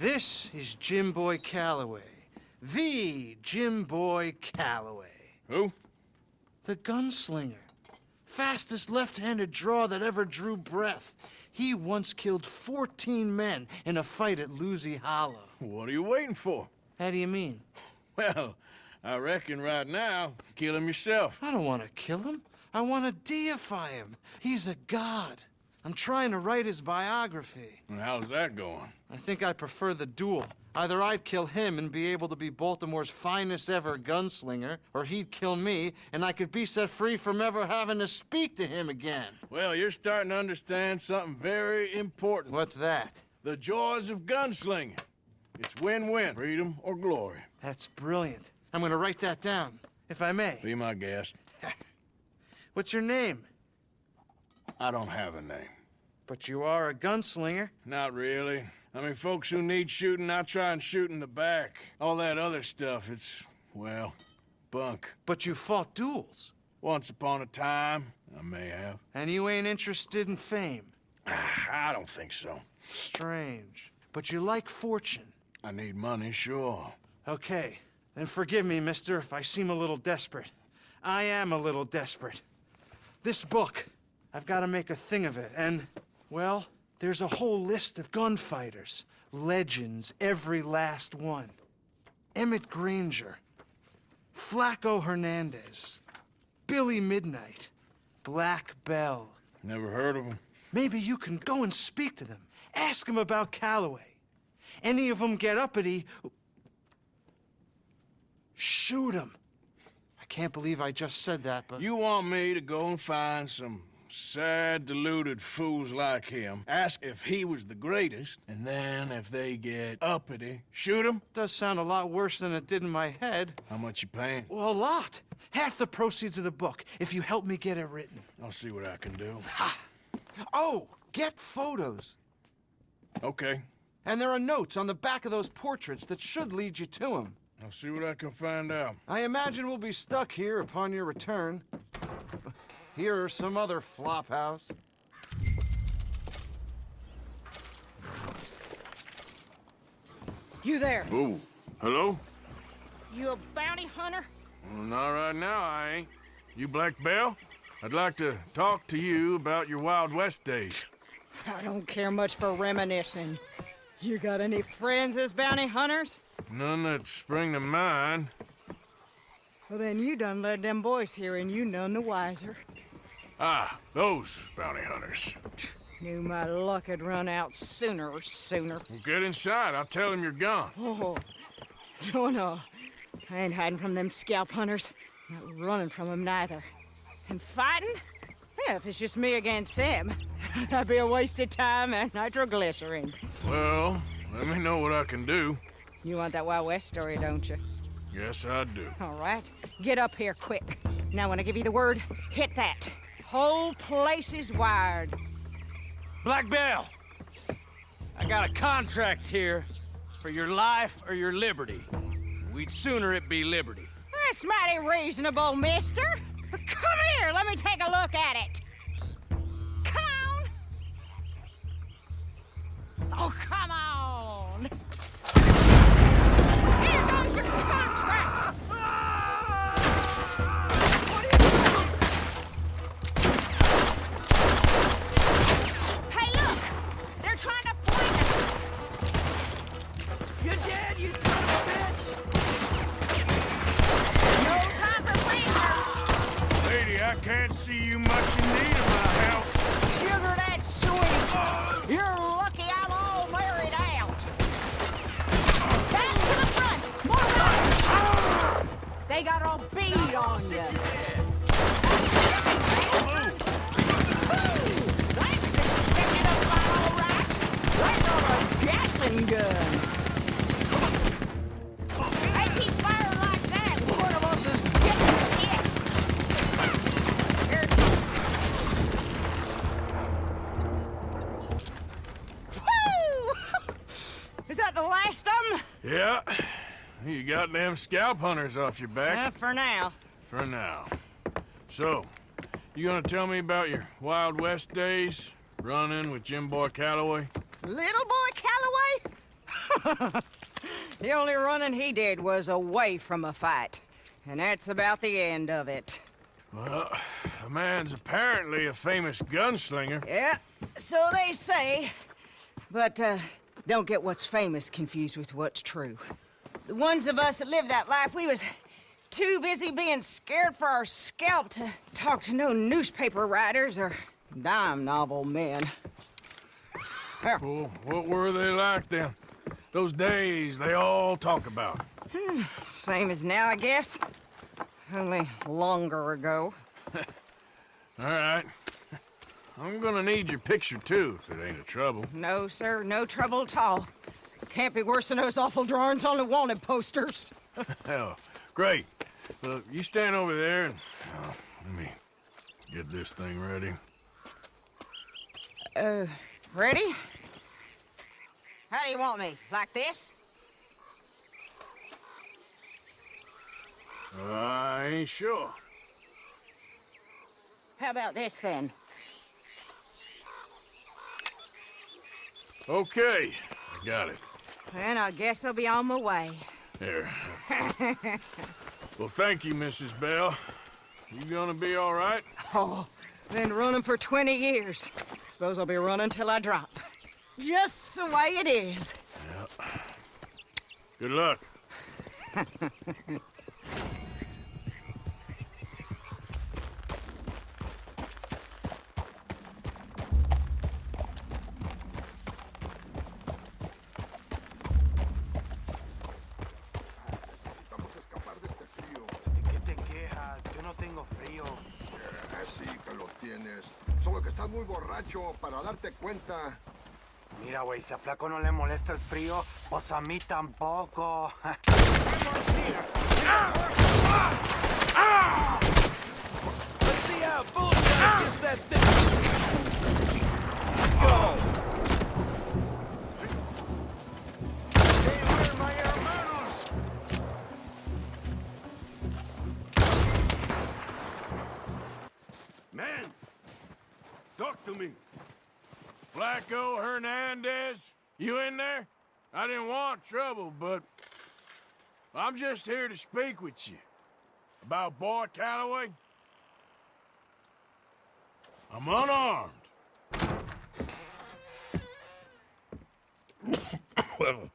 This is Jim Boy Calloway. The Jim Boy Calloway. Who? The Gunslinger. Fastest left-handed draw that ever drew breath. He once killed 14 men in a fight at Lucy Hollow. What are you waiting for? How do you mean? Well, I reckon right now, kill him yourself. I don't want to kill him. I want to deify him. He's a god. I'm trying to write his biography. And how's that going? I think I prefer the duel. Either I'd kill him and be able to be Baltimore's finest ever gunslinger, or he'd kill me and I could be set free from ever having to speak to him again. Well, you're starting to understand something very important. What's that? The joys of gunslinging. It's win-win, freedom or glory. That's brilliant. I'm gonna write that down, if I may. Be my guest. What's your name? I don't have a name. But you are a gunslinger. Not really. I mean, folks who need shooting, I try and shoot in the back. All that other stuff, it's, well, bunk. But you fought duels. Once upon a time, I may have. And you ain't interested in fame. I don't think so. Strange. But you like fortune. I need money, sure. Okay. Then forgive me, mister, if I seem a little desperate. I am a little desperate. This book, I've got to make a thing of it, and, well, there's a whole list of gunfighters. Legends, every last one. Emmett Granger, Flaco Hernandez, Billy Midnight, Black Bell. Never heard of him. Maybe you can go and speak to them. Ask them about Calloway. Any of them get uppity, shoot them. I can't believe I just said that, but... You want me to go and find some sad, deluded fools like him, ask if he was the greatest, and then if they get uppity, shoot him? Does sound a lot worse than it did in my head. How much you paying? Well, a lot. Half the proceeds of the book, if you help me get it written. I'll see what I can do. Ha! Oh, get photos. Okay. And there are notes on the back of those portraits that should lead you to him. I'll see what I can find out. I imagine we'll be stuck here upon your return. Here are some other flophouse. You there? Oh, hello? You a bounty hunter? Well, not right now, I ain't. You Black Bell? I'd like to talk to you about your Wild West days. I don't care much for reminiscing. You got any friends as bounty hunters? None that spring to mind. Well, then you done led them boys here and you none the wiser. Ah, those bounty hunters. Knew my luck had run out sooner. Well, get inside. I'll tell them you're gone. Oh, no. I ain't hiding from them scalp hunters. Not running from them neither. And fighting? Yeah, if it's just me against them, that'd be a waste of time and nitroglycerin. Well, let me know what I can do. You want that Wild West story, don't you? Yes, I do. All right. Get up here quick. Now, when I give you the word, hit that. Whole place is wired. Black Bell, I got a contract here for your life or your liberty. We'd sooner it be liberty. That's mighty reasonable, mister. Come here, let me take a look at it. Come on. Oh, come on. Here goes your contract. Hey, look. They're trying to flank us. You're dead, you son of a bitch! No time for fingers. Lady, I can't see you much in need of my help. Sugar, that's sweet. You're lucky I'm all married out. Back to the front. More guns. They got a bead on you. That was expected of my all right. That's on a Gatling gun. They keep firing like that. One of us is getting hit. Here. Woo! Is that the last of them? Yeah. You got them scalp hunters off your back. For now. For now. So, you gonna tell me about your Wild West days? Running with Jim Boy Calloway? Little boy Calloway? The only running he did was away from a fight. And that's about the end of it. Well, the man's apparently a famous gunslinger. Yeah, so they say. But, don't get what's famous confused with what's true. The ones of us that lived that life, we was too busy being scared for our scalp to talk to no newspaper writers or dime novel men. Well, what were they like then? Those days they all talk about. Same as now, I guess. Only longer ago. All right. I'm gonna need your picture, too, if it ain't a trouble. No, sir, no trouble at all. Can't be worse than those awful drawings on the wanted posters. Hell, great. Look, you stand over there and... let me get this thing ready. Ready? How do you want me? Like this? I ain't sure. How about this, then? Okay, I got it. Then I guess I'll be on my way. Here. Well, thank you, Mrs. Bell. You gonna be all right? Oh, been running for 20 years. Suppose I'll be running till I drop. Just the way it is. Yeah. Good luck. Sí que lo tienes. Solo que estás muy borracho para darte cuenta. Mira, güey, si a Flaco no le molesta el frío, pues a mí tampoco. Let's see how bullshit gets that thing. Go. Hey, where are my hermanos? Man, talk to me. Flaco Hernandez, you in there? I didn't want trouble, but I'm just here to speak with you. About Boy Calloway? I'm unarmed. Well,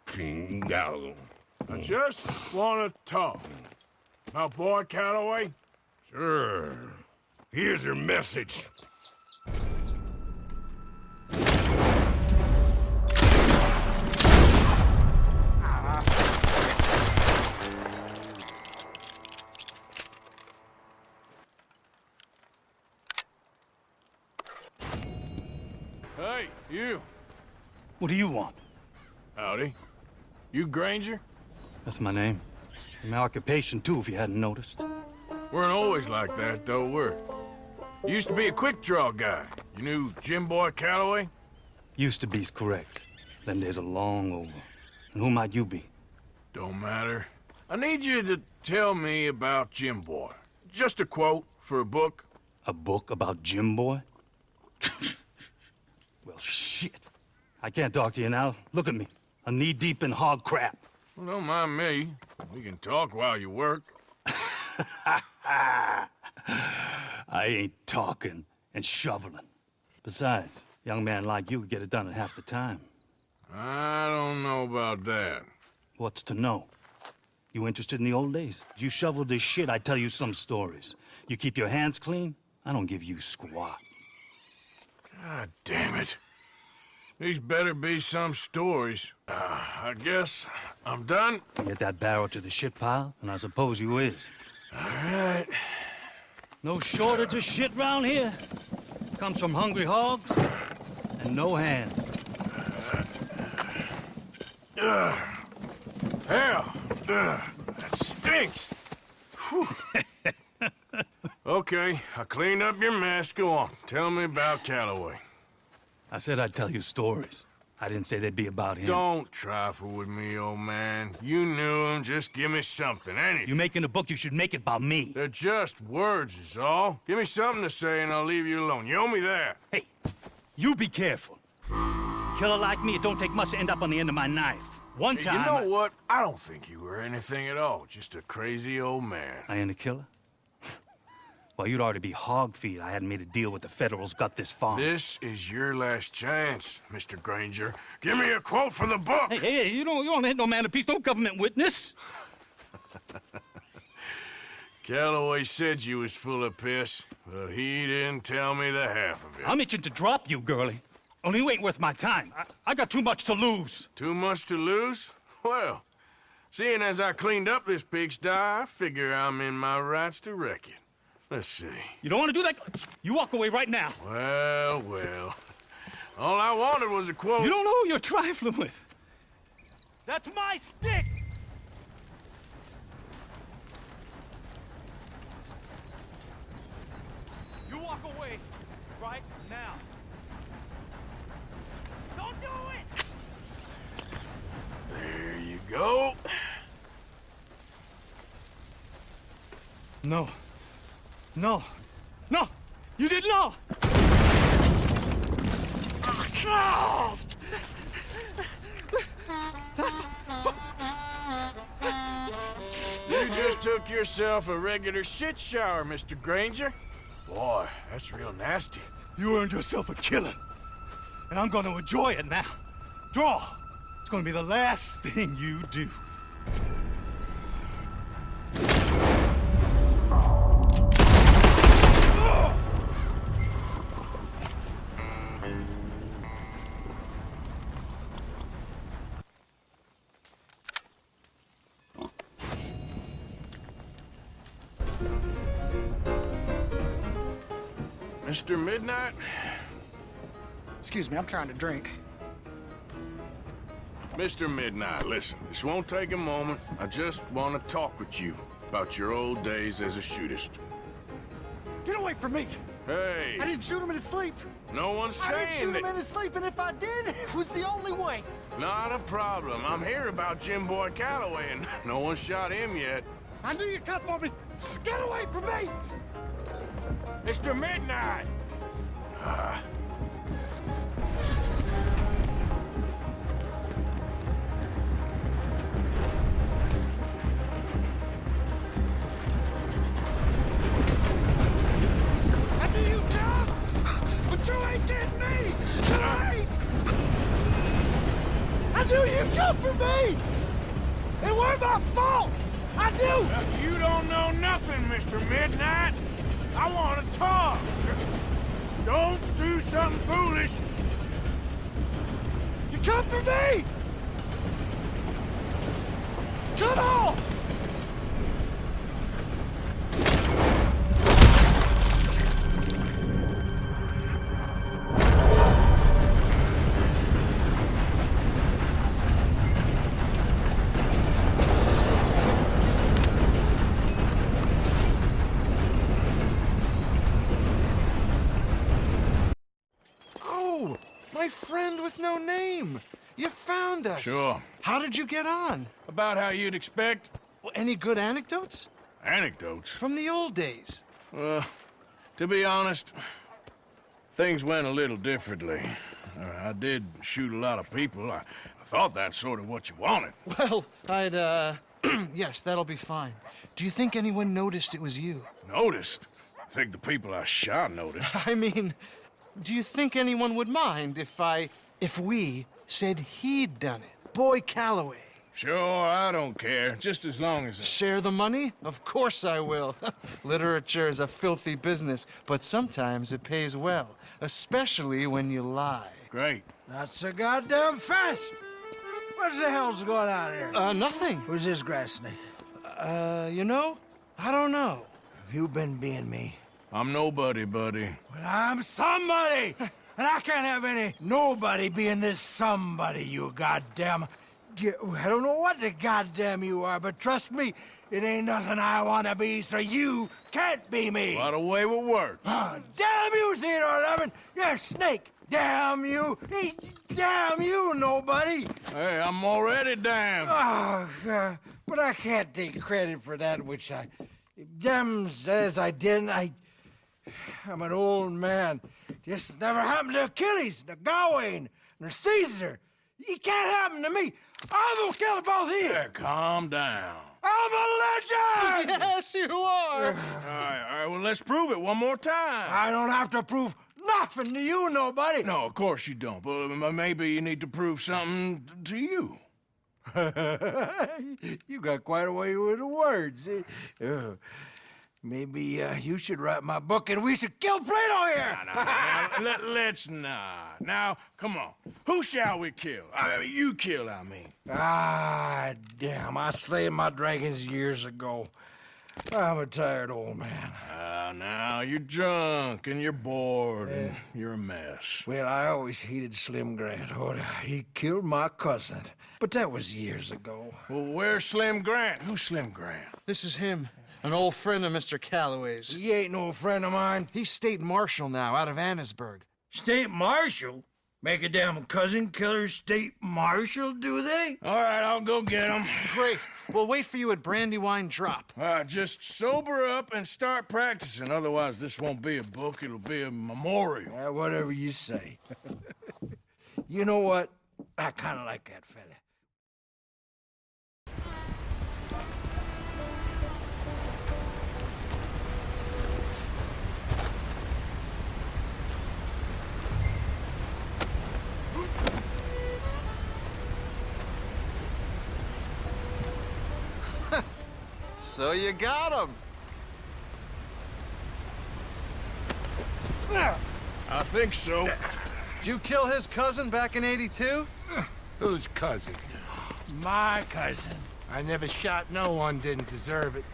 chingado. I just want to talk. About Boy Calloway? Sure. Here's your message. Hey, you. What do you want? Howdy. You Granger? That's my name. And my occupation, too, if you hadn't noticed. Weren't always like that, though, were you? Used to be a quick-draw guy. You knew Jim Boy Calloway? Used to be's correct. Then there's a long over. And who might you be? Don't matter. I need you to tell me about Jim Boy. Just a quote for a book. A book about Jim Boy? Well, shit. I can't talk to you now. Look at me. I'm knee-deep in hog crap. Well, don't mind me. We can talk while you work. I ain't talking and shoveling. Besides, a young man like you could get it done in half the time. I don't know about that. What's to know? You interested in the old days? You shoveled this shit, I tell you some stories. You keep your hands clean, I don't give you squat. God damn it. These better be some stories. I guess I'm done. Get that barrel to the shit pile, and I suppose you is. All right. No shortage of shit round here. Comes from hungry hogs and no hands. Hell, that stinks. Whew. Okay, I cleaned up your mess. Go on. Tell me about Calloway. I said I'd tell you stories. I didn't say they'd be about him. Don't trifle with me, old man. You knew him. Just give me something, anything. You making a book, you should make it about me. They're just words, is all. Give me something to say and I'll leave you alone. You owe me that. Hey, you be careful. Killer like me, it don't take much to end up on the end of my knife. One time... You know what? I don't think you were anything at all. Just a crazy old man. I ain't a killer? Well, you'd already be hog feed. I hadn't made a deal with the Federals, got this far. This is your last chance, Mr. Granger. Give me a quote for the book. Hey, you don't hit no man of peace, no government witness. Calloway said you was full of piss, but he didn't tell me the half of it. I'm itching to drop you, girlie. Only you ain't worth my time. I got too much to lose. Too much to lose? Well, seeing as I cleaned up this pigsty, I figure I'm in my rights to wreck it. Let's see. You don't want to do that? You walk away right now. Well. All I wanted was a quote. You don't know who you're trifling with. That's my stick! You walk away right now. Don't do it! There you go. No. No. No! You didn't know! You just took yourself a regular shit shower, Mr. Granger. Boy, that's real nasty. You earned yourself a killing. And I'm gonna enjoy it now. Draw! It's gonna be the last thing you do. Mr. Midnight? Excuse me, I'm trying to drink. Mr. Midnight, listen, this won't take a moment. I just want to talk with you about your old days as a shootist. Get away from me! Hey! I didn't shoot him in his sleep! No one's saying I didn't shoot him that... in his sleep, and if I did, it was the only way! Not a problem. I'm here about Jim Boy Calloway, and no one shot him yet. I knew you'd come for me! Get away from me! Mr. Midnight! I knew you'd come! But you ain't getting me! You ain't! I knew you'd come for me! It weren't my fault! I knew! You don't know nothing, Mr. Midnight. I want to talk. Don't do something foolish. You come for me! Come on! Oh, my friend with no name. You found us. Sure. How did you get on? About how you'd expect. Well, any good anecdotes? Anecdotes. From the old days? To be honest, things went a little differently. I did shoot a lot of people. I thought that's sort of what you wanted. Well, I'd, yes, that'll be fine. Do you think anyone noticed it was you? Noticed? I think the people I shot noticed. I mean, do you think anyone would mind if we said he'd done it? Boy Calloway. Sure, I don't care. Just as long as... Share the money? Of course I will. Literature is a filthy business, but sometimes it pays well, especially when you lie. Great. Not so goddamn fast. What the hell's going on here? Nothing. Who's this grass snake? You know, I don't know. Have you been being me? I'm nobody, buddy. Well, I'm somebody! And I can't have any nobody being this somebody, you goddamn... I don't know what the goddamn you are, but trust me, it ain't nothing I want to be, so you can't be me! What a way with words. Damn you, Theodore Levin! You're a snake! Damn you! Hey, damn you, nobody! Hey, I'm already damned. Oh, God. But I can't take credit for that which I... Them says I didn't. I'm an old man. Just never happened to Achilles, to Gawain, or Caesar. It can't happen to me. I'm gonna kill them both here. Yeah, calm down. I'm a legend! Yes, you are! All right, well, let's prove it one more time. I don't have to prove nothing to you, nobody. No, of course you don't, but maybe you need to prove something to you. You got quite a way with the words. Maybe you should write my book and we should kill Plato here! Let's not. Now, come on. Who shall we kill? I mean, you kill, I mean. Ah, damn. I slayed my dragons years ago. I'm a tired old man. Now, you're drunk and you're bored and you're a mess. Well, I always hated Slim Grant. Oh, he killed my cousin. But that was years ago. Well, where's Slim Grant? Who's Slim Grant? This is him, an old friend of Mr. Calloway's. He ain't no friend of mine. He's state marshal now, out of Annesburg. State marshal? Make a damn cousin killer state marshal, do they? All right, I'll go get him. Great. We'll wait for you at Brandywine Drop. Just sober up and start practicing. Otherwise, this won't be a book. It'll be a memorial. Whatever you say. You know what? I kind of like that fella. So you got him. I think so. Did you kill his cousin back in '82? Whose cousin? My cousin. I never shot no one didn't deserve it.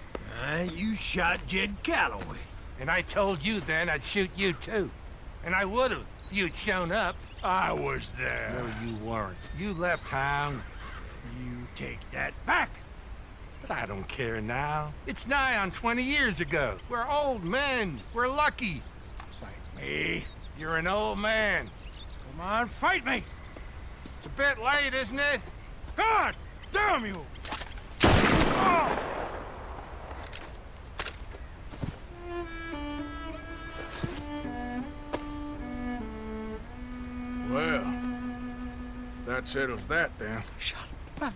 You shot Jed Calloway. And I told you then I'd shoot you too. And I would've if you'd shown up. I was there. No, you weren't. You left town. You take that back. But I don't care now. It's nigh on 20 years ago. We're old men. We're lucky. Fight me. You're an old man. Come on, fight me. It's a bit late, isn't it? God damn you! Oh! Well, that settles that then. Shot him in the back.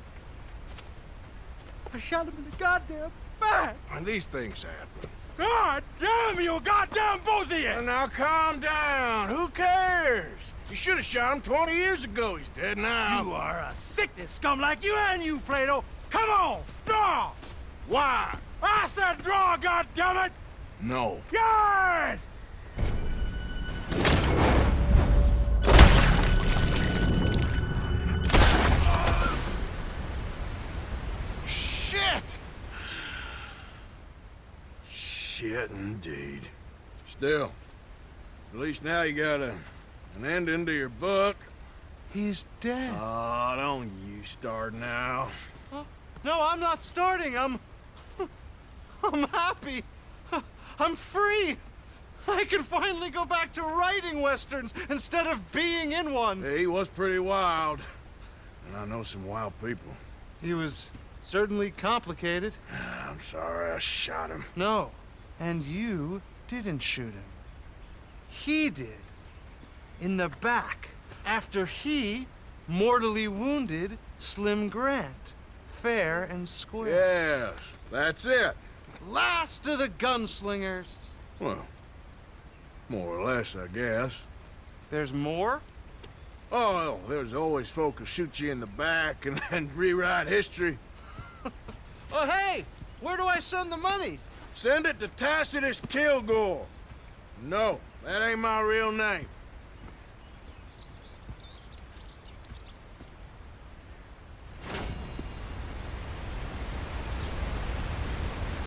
I shot him in the goddamn back. And these things happen. God damn you, goddamn both of you! Now calm down. Who cares? You should have shot him 20 years ago. He's dead now. You are a sickness scum like you and you, Plato. Come on, draw! Why? I said draw, goddammit! No. Yes! Shit! Shit, indeed. Still, at least now you got an ending to your book. He's dead. Oh, don't you start now. No, I'm not starting. I'm happy. I'm free. I can finally go back to writing westerns instead of being in one. Hey, he was pretty wild. And I know some wild people. He was certainly complicated. I'm sorry I shot him. No, and you didn't shoot him. He did. In the back, after he mortally wounded Slim Grant. Fair and square. Yes, that's it. Last of the gunslingers. Well, more or less, I guess. There's more? Oh, there's always folk who shoot you in the back and then rewrite history. Oh, hey! Where do I send the money? Send it to Tacitus Kilgore. No, that ain't my real name.